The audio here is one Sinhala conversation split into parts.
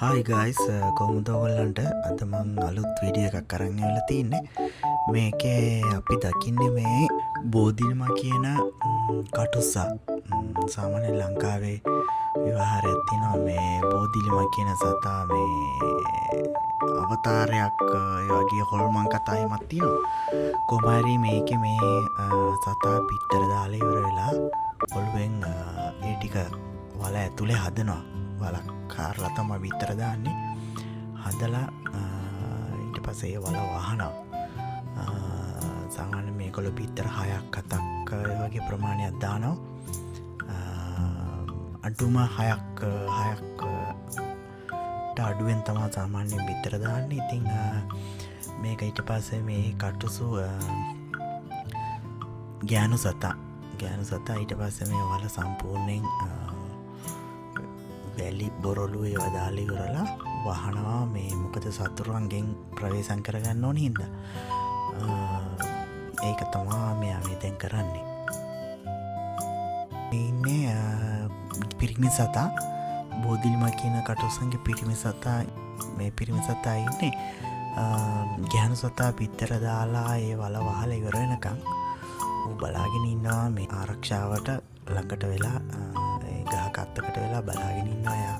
Hi guys, කොහොමද ඔයගොල්ලන්ට අද මම අලුත් වීඩියෝ එකක් අරන් ඇවිල්ලා තින්නේ. මේකේ අපි දකින්නේ මේ බෝධිලිමා කියන කටුස්සා. සාමාන්‍ය ලංකාවේ විවාහයක් තියෙනවා මේ බෝධිලිමා කියන සතා මේ අවතාරයක් ඒ වගේ හොල්මන් කතා එහෙමත් තියෙනවා. කොහොම හරි මේකේ මේ සතා පිටර දාලා ඉවර වෙලා ඔළුවෙන් ඒ ටික වල ඇතුලේ හදනවා. වලක් කාරලා තමයි විතර දාන්නේ. හදලා ඊට පස්සේ ඒ වල වහනවා. සාමාන්‍ය මේගොල්ලෝ පිටර 6ක් 7ක් ඒ වගේ ප්‍රමාණයක් දානවා. අඩුම 6ක් අඩුවෙන් තමයි සාමාන්‍යයෙන් විතර දාන්නේ. ඉතින් මේක ඊට පස්සේ මේ කටුසු ගෑනු සතා ඊට පස්සේ මේ වල සම්පූර්ණයෙන් වැලි බොරොලු ඒවා දාලා ඉවරලා වහනවා. මේ මොකද සතුරුන්ගෙන් ප්‍රවේශම් කරගන්න ඕනේ හින්දා. ඒක තමයි මෙයා මේ දැන් කරන්නේ. ඉන්නේ පිරිමි සතා බෝධිලිමා කියන කටුස්සන්ගේ පිරිමි සතා. මේ පිරිමි සතා ඉන්නේ ගැහණු සතා පිටර දාලා ඒ වල වහලා ඉවර වෙනකන් ඌ බලාගෙන ඉන්නවා. මේ ආරක්ෂාවට ළඟට වෙලා ගහක අත්තකට වෙලා බලාගෙන ඉන්නවා. එයා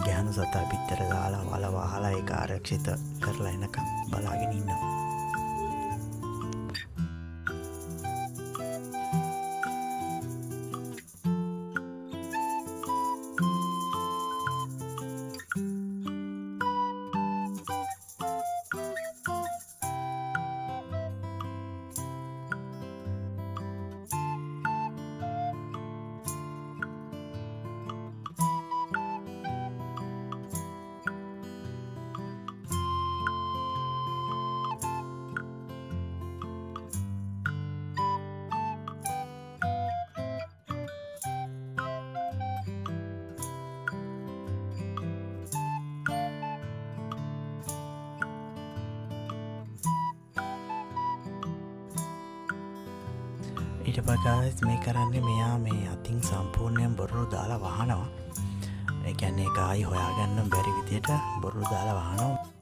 ගැහණු සතා පිටර දාලා වල වහලා ඒක ආරක්ෂිත කරලා එනකම් බලාගෙන ඉන්නවා. ඊට පස්සේ මේ කරන්නේ මෙයා මේ අතින් සම්පූර්ණයෙන් බොරළු දාලා වහනවා. ඒ කියන්නේ ඒක ආයි හොයාගන්න බැරි විදියට බොරළු දාලා වහනවා.